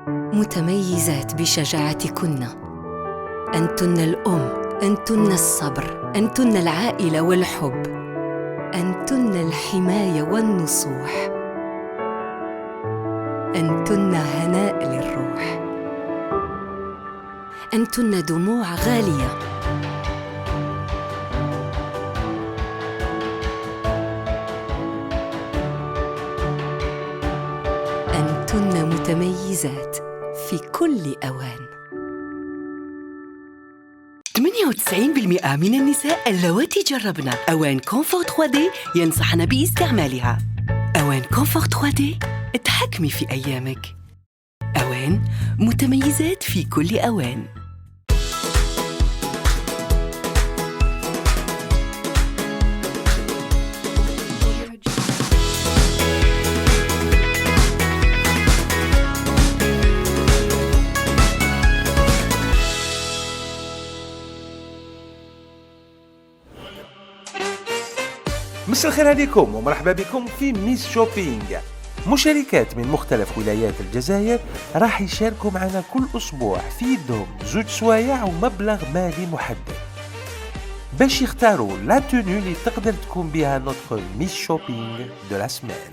متميزات بشجاعتكن. أنتن الأم، أنتن الصبر، أنتن العائلة والحب، أنتن الحماية والنصوح، أنتن هناء للروح، أنتن دموع غالية، أنتن متميزات في كل أوان. 98% من النساء اللواتي جربنا أوان كونفور 3D ينصحن باستعمالها. أوان كونفور 3D اتحكمي في أيامك. أوان متميزات في كل أوان. مساء الخير عليكم ومرحبا بكم في ميس شوبينج. مشاركات من مختلف ولايات الجزائر راح يشاركوا معنا كل أسبوع في يدهم 2 سوايع ومبلغ مالي محدد باش يختاروا لا تونو اللي تقدر تكون بها نوتر ميس شوبينج دو لا سمان.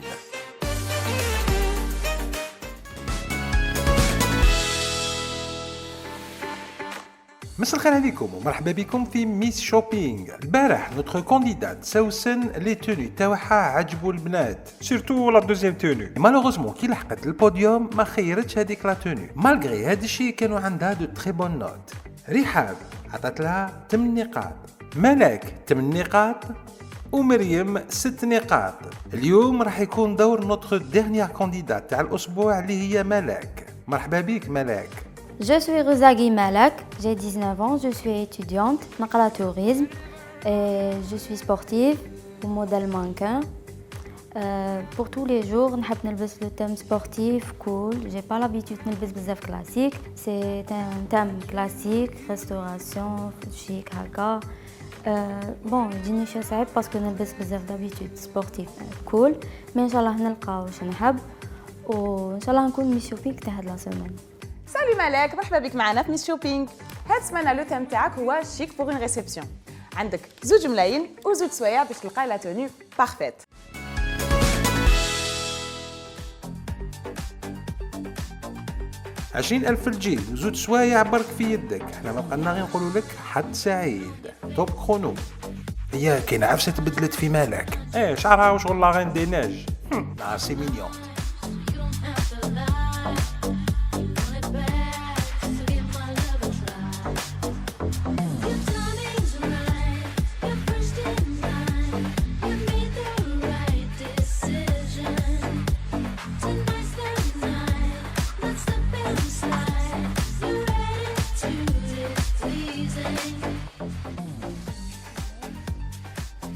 مساء الخير عليكم ومرحبا بكم في ميس شوبينج. البارح نوتر كانديدات سوسن لي توني تاعها عجبوا البنات سيرتو لا دوزيام توني. مالوغوزمون كي لحقت البوديوم ما خيرتش هذيك لا توني مالغري هذا الشيء كانوا عندها دو تري بون نوت. رحاب عطات لها 8 نقاط، ملاك 8 نقاط ومريم 6 نقاط. اليوم راح يكون دور نوتر ديرنيير كانديدات تاع الاسبوع اللي هي ملاك. مرحبا بك ملاك. Je suis Ruzagi Malak, j'ai 19 ans, je suis étudiante, نقرا tourisme, et je suis sportive, modèle mannequin. Pour tous les jours, نحب نلبس le thème sportif, cool. J'ai pas l'habitude نلبس بزاف classique. C'est un thème classique, restauration, chic هكا. Bon, يجيني شي صعيب باسكو نلبس بزاف d'habitude sportif, cool. Mais إن شاء الله نلقاو واش نحب وإن شاء الله نكون ميس شوبينغ تاع هاد لا سيمين. سالي ملاك، مرحبا بك معنا في ميس شوبينغ. هاد السمانه لو تيم تاعك هو شيك بوغ اون ريسبسيون. عندك 2 ملايين و2 سوايع باش تلقاي لا توني بارفيت. 20,000 في الجيب و2 سوايع برك في يدك. احنا ما بقالنا غير نقولوا لك حد سعيد. توب كرونو. هي كاين عفسه تبدلت في مالك. شعرها وشغل لا غين دي ناج. سي مينيون.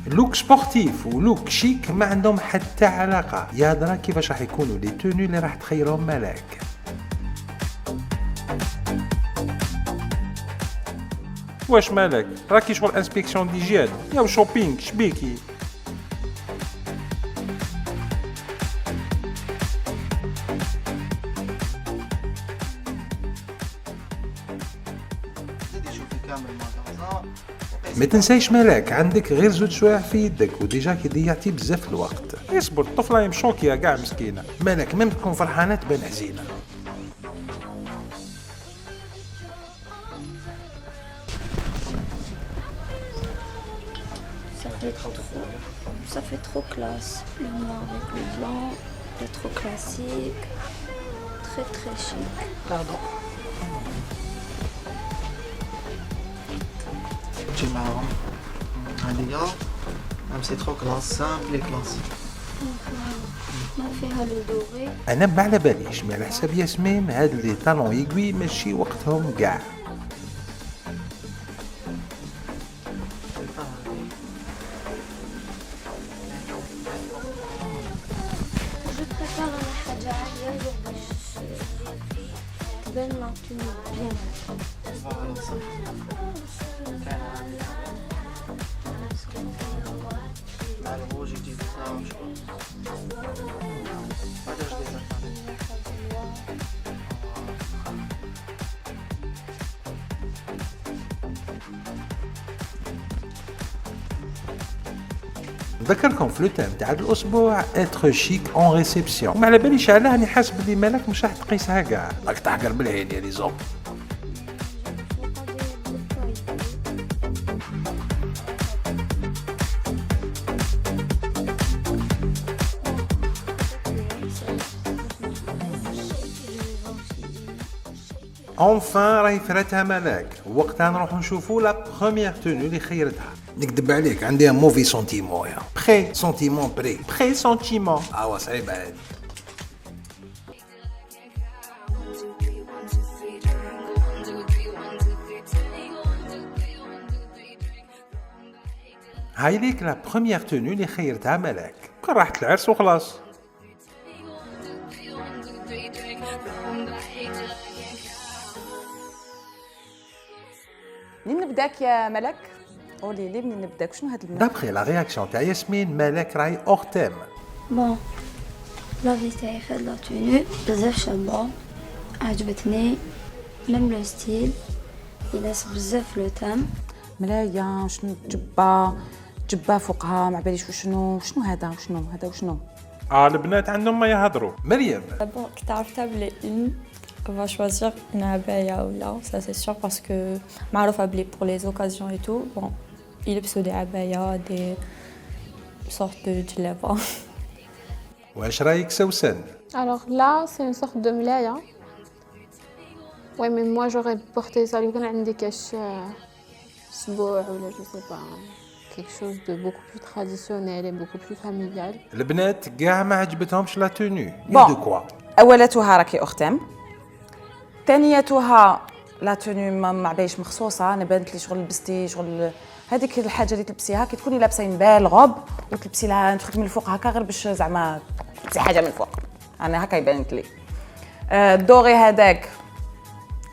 لوك سبورتيف ولوك شيك ما عندهم حتى علاقة. يا درا كيفاش راح يكونوا لي توني اللي راح تخيرهم ملاك. واش مالك راكي شغل انسبكسيون ديجيان يا شوبينغ شبيكي. ما تنسايش ملاك عندك غير 2 سوايع في يدك وديجا كي ضيعتي بزاف الوقت. اصبر الطفله مشوكيه كاع مسكينه. مالك ميم تكون فرحانه تبان حزينه. Ça fait trop classe. Le noir avec le blanc, c'est trop classique, très très chic. Pardon. J'ai marron. Allez, c'est trop classe, simple et classique. ما فيها le doré. انا ما على باليش مي على حساب ياسمين هاد لي طالون يقوي ماشي وقتهم كاع. Je prépare la حاجة عالية باش تبان لا توني بيان. مع الروج يجي بصراحة شغل. هذا جديد. نذكركم في لو تام تاع الاسبوع اتر شيك اون ريسبسيون. ما على باليش علاه راني حاسس بلي مالك مش راح تقيسها كاع، راك تحقر بالعين يا ليزون. Enfin راهي فراتها ملاك، وقتها نروحو نشوفو لا بروميير تونو اللي خيرتها. نكدب عليك عندي موفي سونتيمون يا بخي سونتيمون بخي سونتيمون. صعيبة هادي. هاي ليك لا بروميير تونو اللي خيرتها ملاك، كون راحت العرس وخلاص. منين نبداك يا ملك؟ قولي لي منين نبداك، شنو هاد الملك؟ دابخي لا رياكسيون تاع ياسمين مالك راهي اور تيم. بون لافي تاعي في هاد لا تونو بزاف شابة، عجبتني ميم لو ستيل يناسب بزاف لو تام. ملاية شنو جبة فوقها ما باليش شنو هذا وشنو. البنات عندهم ما يهضروا. مريم Bon, كي تعرفتها بلي on va choisir une abaya ou là, ça c'est sûr parce que معروفة بلي pour les occasions et tout, bon, يلبسوا des abayas, des sortes de djellaba. واش رايك سوسن؟ Alors là, c'est une sorte de mlaya. Ouais, mais moi j'aurais porté ça. لو كان عندي كاش اسبوع ولا je sais pas, quelque chose de beaucoup plus traditionnel et beaucoup plus familial. البنات كاع ما عجبتهمش لا تونو. Bon. دو كوا؟ اولتها راكي اختم، ثانيتها لا تونو ما بايش مخصوصه. انا بانت لي شغل لبستي شغل هذيك الحاجه اللي تلبسيها كي تكوني لابسه بال غوب وتلبسي لها تخرج من الفوق هكا غير باش زعما تلبسي حاجه من الفوق. انا هكا يبانت لي. الدوري هذاك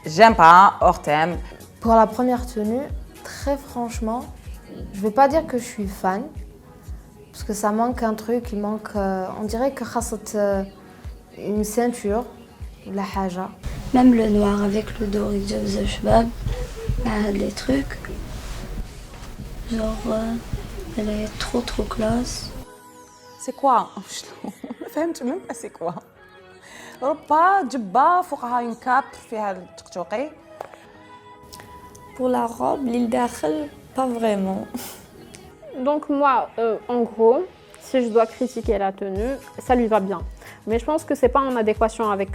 j'aime pas hors thème. Pour la première tenue, très franchement, je vais pas dire que je suis fan, parce que ça manque un truc, il manque, on dirait que خاصت une ceinture, la haja. Même le noir avec le doré de بزاف شباب مع les trucs. Genre, elle est trop classe. C'est quoi شنو ما فهمتش même pas c'est quoi. ربا جبه فوقها une cape فيها التقشوقي. Pour la robe, l'île d'Achel, pas vraiment. Donc moi, en gros, si je dois critiquer la tenue, ça lui va bien. Mais je pense que c'est pas en adéquation avec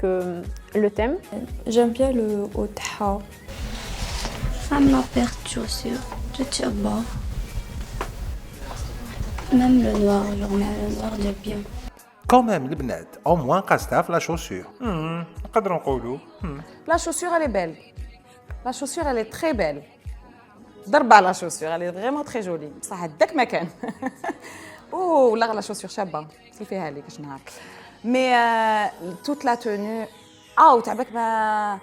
le thème. J'aime bien le haut-ha. Même la paire de chaussures, je tire bas. Même le noir, genre le noir de bien. كومام البنات او موان قاستها في لا شوسور. نقدروا نقولوا La chaussure elle est belle. La chaussure elle est très belle. ضربة la chaussure, elle est vraiment très jolie. بصح هداك ما كان. اوه لا chaussure شابة. صيفيها لي كاش نهار. Mais toute la tenue تعبك ما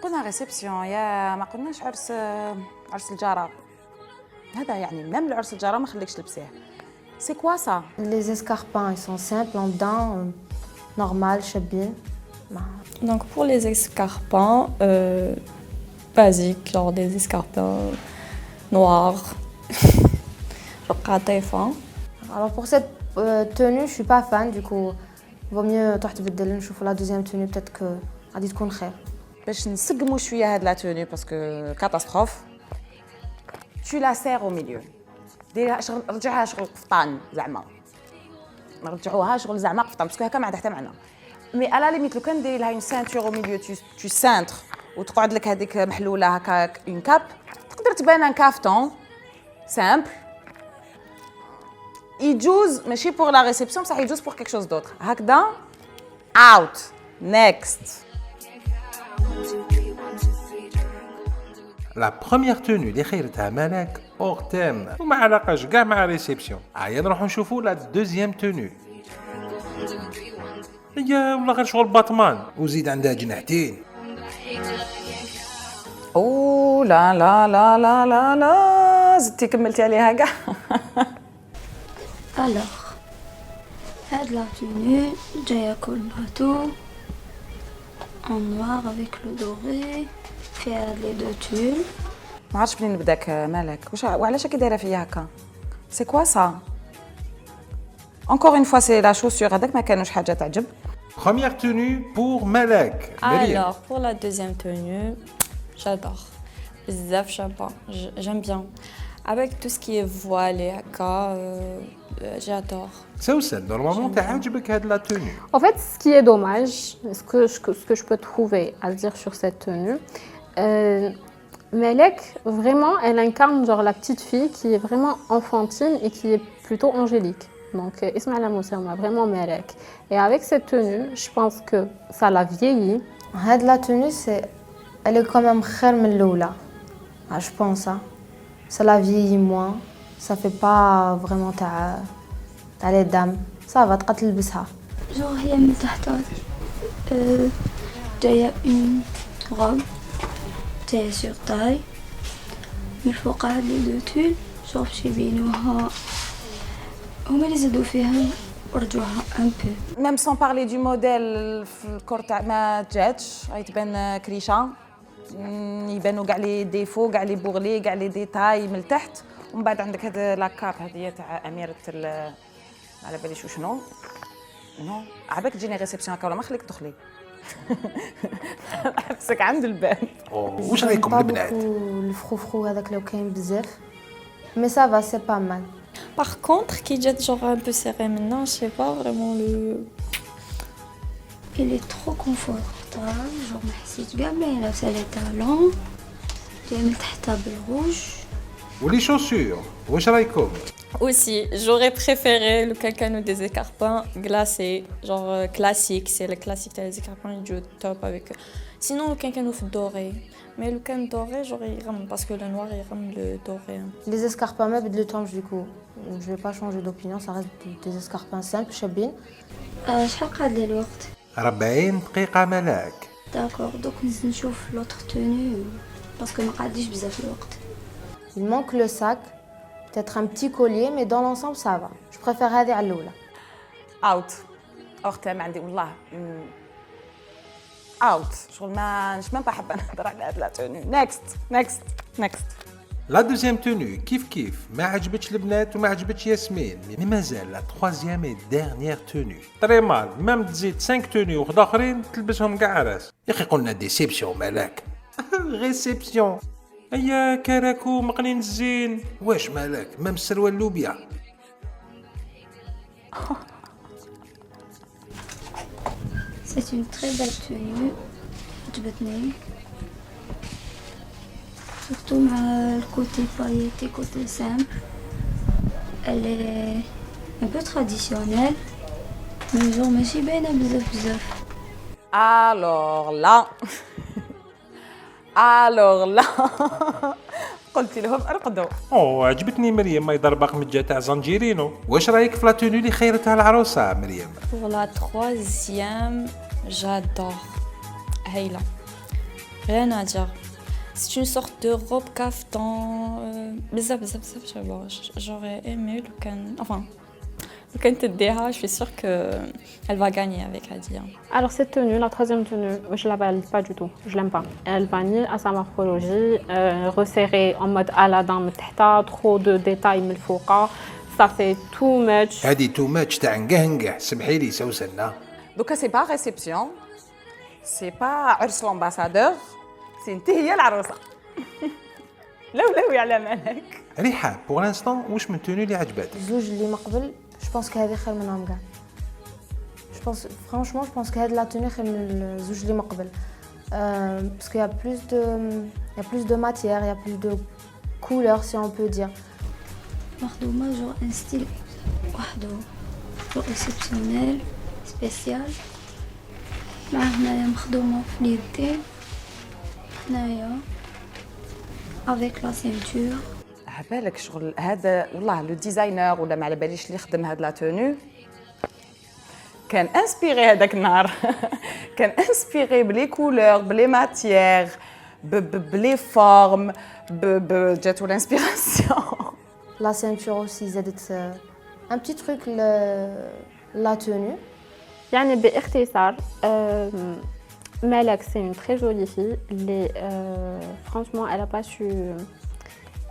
قلنا ريسبسيون يا ما قلناش عرس الجارة. هذا يعني ميم العرس الجارة ما خليكش تلبسيه. C'est quoi ça? Les escarpins, ils sont simples en dedans, normal, chabine. Donc pour les escarpins basiques, genre des escarpins noirs, genre قاطفة. Alors pour cette tenue, je suis pas fan, du coup, vaut mieux تروح تبدل نشوفوا la deuxième tenue, peut-être que غادي تكون خير. باش نسقموا شويه هاد لا توني باسكو كاتاستروف. Tu la serres au milieu. ديرها شغل رجعها شغل قفطان زعما. نرجعوها شغل زعما قفطان باسكو هكا ما عندها حتى معنى. مي على ليميت لو كان ديري لها اون سانتور او ميليو تو سانتر وتقعد لك هذيك محلوله هكا اون كاب تقدر تبان ان كافتون سامبل. يجوز ماشي بور لا ريسبسيون بصح يجوز بور كيك شوز دوطر هكذا. اوت نيكست. لا بروميير تونو اللي خيرتها مالك اور تيم وما علاقاش كاع مع ريسبسيون. هيا نروحو نشوفو لا دوزيام تونو. هي ولا غير شغل باتمان وزيد عندها جناحتين. اوه لا لا لا لا لا لا زدتي كملتي عليها كاع. Alors, هاد la tenue, جاية كل bateau, en noir avec le doré, fait les deux tulles. ما عرفتش منين نبداك مالك وعلاش كي دايره فيا هكا سي كوا سا encore une fois c'est la chaussure هذاك ما كانوش حاجه تعجب. Première tenue pour Malak. Myriam. Alors, pour la deuxième tenue, j'adore. Bzaf, j'aime bien. Avec tout ce qui est voile et haka, j'adore. Sousan, normalement, تعجبك هاد la tenue. En fait, ce qui est dommage, ce que je peux trouver à dire sur cette tenue, Malek, vraiment, elle incarne genre la petite fille qui est vraiment enfantine et qui est plutôt angélique. Donc, Ismaïla Moussaouma, vraiment Malek. Et avec cette tenue, je pense que ça l'a vieilli. La tenue, elle est quand même خير من الأولى. Je pense. Hein. Ça la vieillit moins. Ça fait pas vraiment تاع les dames. Ça va تقدر تلبسها. Genre, هي من تحت جاية une robe, جاية sur taille. من فوق هاد لي دو تول genre باش يبينوها هما اللي زادو فيها ورجعوها ان بو. ميم سون بارلي دو موديل في الكور تاع ما جاتش غيتبان كريشه يبانوا كاع لي ديفو كاع لي بوغلي كاع لي ديتاي من التحت ومن بعد عندك هاد لاكاب هذه تاع اميره على باليش وشنو نو عباك تجيني ريسبسيون هكا ولا ما خليك تدخلي نحبسك عند الباب. واش رايكم البنات؟ الفخوفخو هذاك لو كاين بزاف. Mais ça va, c'est pas mal. Par contre, qui jette genre un peu serré maintenant, je sais pas vraiment le. Il est trop confortable, genre ما حسيتش كاع باين لابسه لي طالون جاي من تحتها بالروج. ولي chaussures واش رايكم؟ Aussi, j'aurais préféré le quelqu'un ou des écarpins glacés, genre classique, c'est le classique des écarpins du top avec. Sinon, le quelqu'un ou doré. Mais le can doré, j'aurais rame parce que le noir il rame le doré. Les escarpins, mais de temps du coup. Je vais pas changer d'opinion, ça reste des escarpins simples, chabines. شحال قعد لي الوقت؟ 40 دقيقة ملاك. داكور دوك نشوف لوتر توني باسكو ما قعدليش بزاف الوقت. Il manque le sac, peut-être un petit collier, mais dans l'ensemble ça va. Je préfère هذه على الأولى. اوت اختها ما عندي والله اوت شغل ما نش ما حابه نهضر على هاد لا توني. نيكست لا دوزيام توني كيف ما عجبتش البنات وما عجبتش ياسمين مي مازال لا تروازيام اي ديرنيير توني طري مال ميم تزيد 5 توني وخد اخرين تلبسهم كاع راس يا اخي قلنا ديسيبسيون مالك ريسيبسيون هيا كراكو مقنين الزين واش مالك ميم السروال اللوبيا. C'est une très belle tenue. عجبتني. Surtout le côté pailleté, côté simple. Elle est un peu traditionnelle. Mais genre ماشي باينة بزاف. الوغ لا قلت لهم ارقدوا. عجبتني مريم ما يضربق مجا تاع زنجيرينو. واش رايك في لا توني اللي خيرتها العروسه مريم؟ Pour la troisième, j'adore. Hayla. Rien à dire. C'est une sorte de robe caftan. Bzaf, j'aurais aimé le can. Enfin, le can Teddeha, je suis sûre qu'elle va gagner avec Hadia. Alors cette tenue, la troisième tenue, je la valide pas du tout. Je l'aime pas. Elle vanille à sa morphologie, resserrée en mode Aladdin من تحتها, trop de détails من الفوقة. Ça fait too much. هادي تو ماتش تاع نقهنقه سمحي لي سوسنه. دوكا سي با ريسبسيون سي با عرس لامباسادور سي انت هي العروسه. لولاوي على مالك. ريحه بور لانستون واش من توني اللي عجبتك؟ الزوج اللي مقبل جو بونس كهذه خير منهم كاع. جو بونس فرانشمون جو بونس كهذه لا توني خير من الزوج اللي مقبل. Parce qu'il y a plus de matière, il y a plus de couleurs si on peut dire. مخدومة genre un style وحده genre exceptionnel spécial. مع هنايا مخدومة في اليدين هنايا avec la ceinture. عبالك شغل هذا والله لو ديزاينر ولا ما على باليش اللي خدم هاد لا توني كان انسبيري هذاك النهار كان انسبيري بلي كولور بلي ماتيير بلي فورم جاتو لانسبيراسيون. La ceinture aussi, زادت un petit truc la tenue. يعني باختصار Malak, c'est une très jolie fille. Franchement, elle n'a pas su.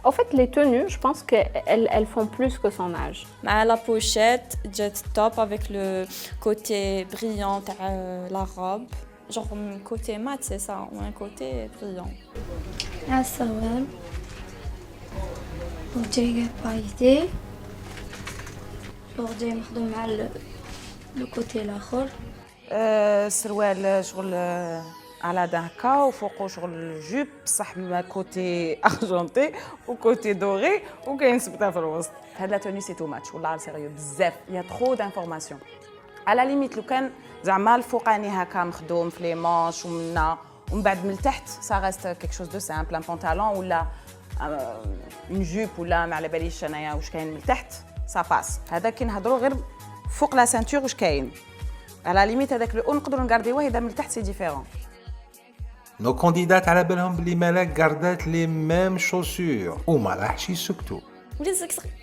En fait, les tenues, je pense qu'elles font plus que son âge. مع la pochette, jet top avec le côté brillant de la robe. Genre un côté mat, c'est ça, ou un côté brillant. السروال وجاي بايدي جاي مخدوم مع لو كوتي الاخر السروال شغل على دهكا وفوقه شغل جوب بصح ما كوتي ارجونتي وكوتي دوري وكاين سبته في الوسط. هاد لا توني سي تو ماتش والله سيريو بزاف يا ترو دانفورماسيون. على ليميت لو كان زعما الفوقاني هكا مخدوم في لي مانش ومنا ومن بعد من التحت سا ريست كيك شوز دو سامبل ان بونطالون ولا اون جوب ولا ما على باليش انايا واش كاين من التحت سا باس. هذا كي نهضروا غير فوق لا سانتور واش كاين على ليميت هذاك لو نقدروا نغارديوه اذا من التحت سي ديفيرون. نو كانديدات على بالهم بلي ملاك غاردات لي ميم شوسور وما راحش يسكتوا.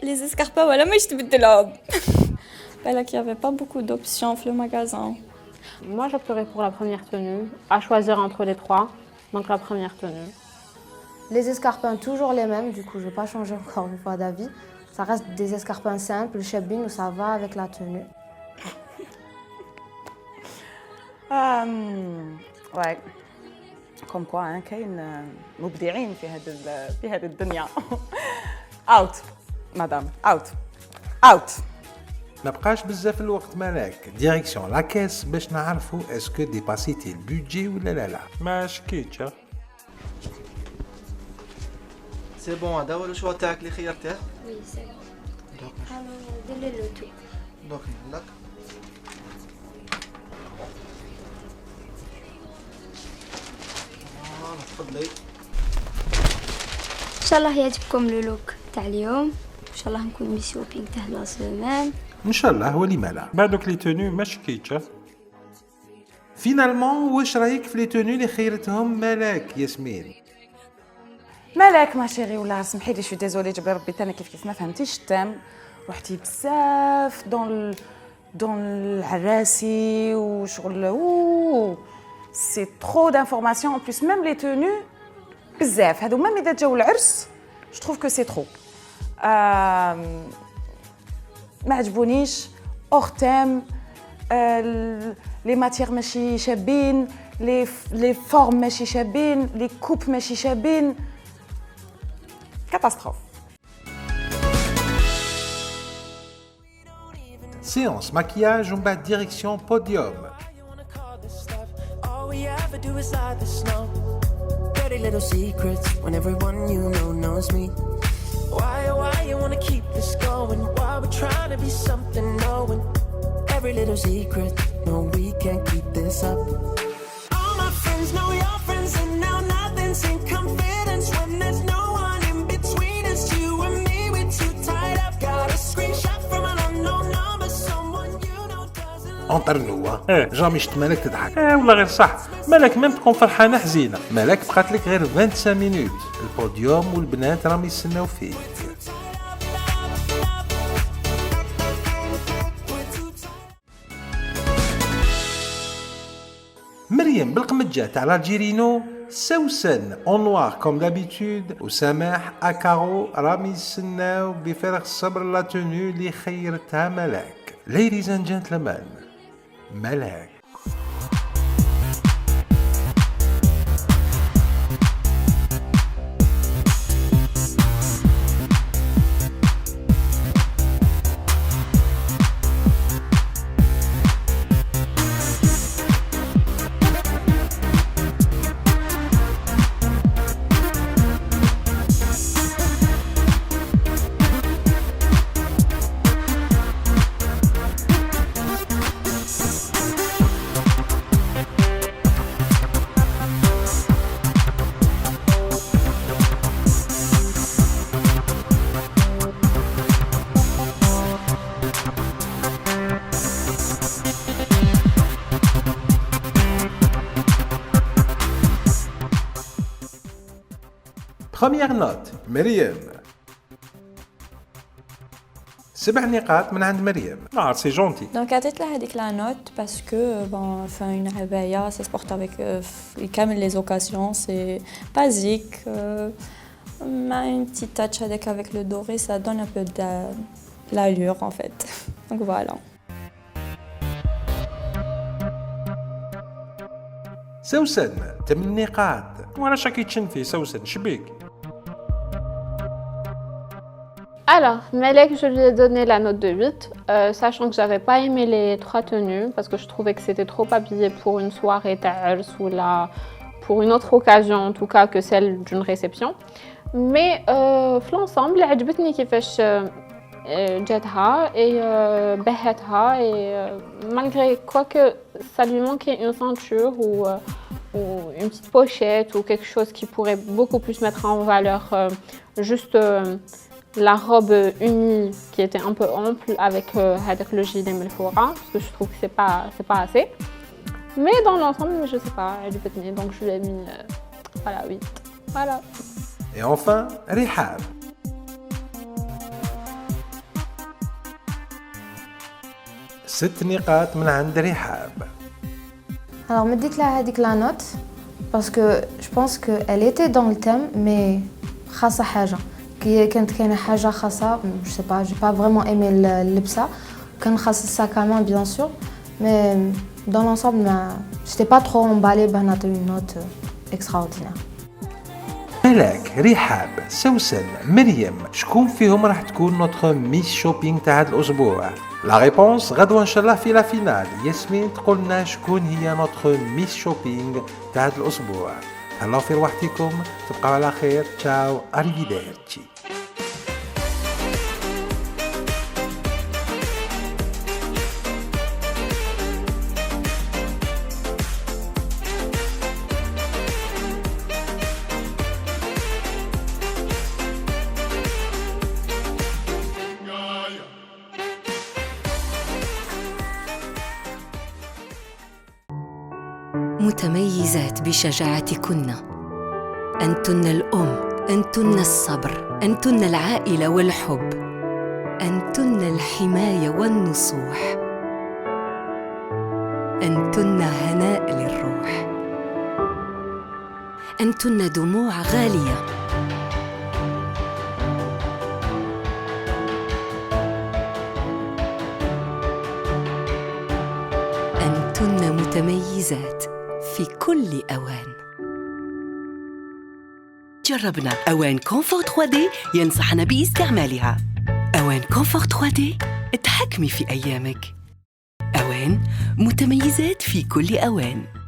Les escarpins, voilà, mais je te mets de l'homme. Qu'il n'y avait pas beaucoup d'options dans le magasin. Moi, j'opterais pour la première tenue, à choisir entre les trois. Donc la première tenue. Les escarpins, toujours les mêmes, du coup, je ne vais pas changer encore une fois d'avis. Ça reste des escarpins simples, chabine, où ça va avec la tenue. Ouais. Comme quoi, hein, كاين مبدعين في هذه الدنيا. Out, madame, out, out. ما بقاش بزاف الوقت ملاك ديريكسيون لا كاس باش نعرفوا اسكو ديباسيتي البودجي ولا لا. ما شكيتش. سي بون هذا هو الشوا تاعك اللي خيرتيه؟ وي سي دوك دير لي لو تو دوك يلك تفضلي. ان شاء الله يعجبكم لو لوك تاع اليوم. ان شاء الله نكون مي شوبينغ تاع لا سيمان ان شاء الله ولما لا. بعدوك لي توني ما شكيتش. فينالمون واش رايك في لي توني اللي خيرتهم ملاك ياسمين؟ مالك ما شيري ولا سمحي لي شو ديزولي جبري ربي انا كيف ما فهمتيش التام. رحتي بزاف دون العراسي وشغل سي ترو دانفورماسيون ان بليس ميم لي توني بزاف هادو ميم اذا جاو العرس جو تروف كو سي ترو. ما عجبونيش اور تيم لي ماتيير ماشي شابين لي فورم ماشي شابين لي كوب ماشي شابين كاتاستروف. سيونس ماكياج ومن بعد ديريكسيون بوديوم. Dirty little secrets when everyone you know knows me. Why you wanna keep this going? Why we're trying to be something knowing every little secret? No, we can't keep this up. All my friends know your friends and now nothing's in confidence when there's no one in between us. You and me, we're too tied up. Got a screenshot from an unknown number. Someone you know doesn't انطرنوا جامي شت مالك تضحك. والله غير صح مالك ميم تكون فرحانه حزينه. مالك بقات لك غير 25 مينوت. البوديوم والبنات راهم يستناو فيك. مريم بالقمجه تاع الجيرينو. سوسن اون نوار كوم دابيتود وسماح اكارو راهم يستناو بفارغ الصبر لا توني اللي خيرتها ملاك. Ladies and gentlemen, ملاك. Première note, مريم. 7 نقاط من عند مريم. سي جونتي. دونك عطيت لها هذيك لا نوت باسكو بون فاين عباية سي سبورت افيك كامل لي زوكاسيون سي بازيك مع une petite touch avec le doré ça donne un peu de l'allure en fait. Donc voilà. سوسن 8 نقاط. وانا شاكي تشنفي سوسن شبيك؟ Alors, Malek, je lui ai donné la note de 8, sachant que j'avais pas aimé les 3 tenues, parce que je trouvais que c'était trop habillé pour une soirée ta'ars ou pour une autre occasion, en tout cas, que celle d'une réception. Mais l'ensemble, عجبتني كيفاش جاتها et بهتها et malgré quoi que ça lui manquait une ceinture ou une petite pochette ou quelque chose qui pourrait beaucoup plus mettre en valeur juste la robe unie qui était un peu ample avec le gilet Melfora, parce que je trouve que c'est pas assez. Mais dans l'ensemble, je sais pas, elle est petite, donc je lui ai mis voilà 8. Voilà. Et enfin, Rihab. ست نقاط من عند رحاب. Alors, me dites là هذيك la note parce que je pense qu'elle était dans le thème, mais خاصة حاجة. كانت كاينة حاجة خاصة, je sais pas, j'ai pas vraiment aimé اللبسة. كان خاص الساك à main bien sûr, mais dans l'ensemble, j'étais pas trop emballée بنعطي une note extraordinaire. ملاك، رحاب، سوسن، مريم، شكون فيهم راح تكون نوتخ ميس شوبينغ تاع هذا الاسبوع؟ لا ريبونس غدوه ان شاء الله في لا فينال. ياسمين تقول لنا شكون هي نوتخ ميس شوبينغ تاع هذا الاسبوع. هلاو في رواحتكم، تبقاو على خير، تشاو، اريفيديرتشي. متميزات بشجاعتكن. أنتن الأم، أنتن الصبر، أنتن العائلة والحب، أنتن الحماية والنصوح، أنتن هناء للروح، أنتن دموع غالية، أنتن متميزات في كل أوان. جربنا أوان كونفور 3D ينصحنا باستعمالها. أوان كونفور 3D اتحكمي في أيامك. أوان متميزات في كل أوان.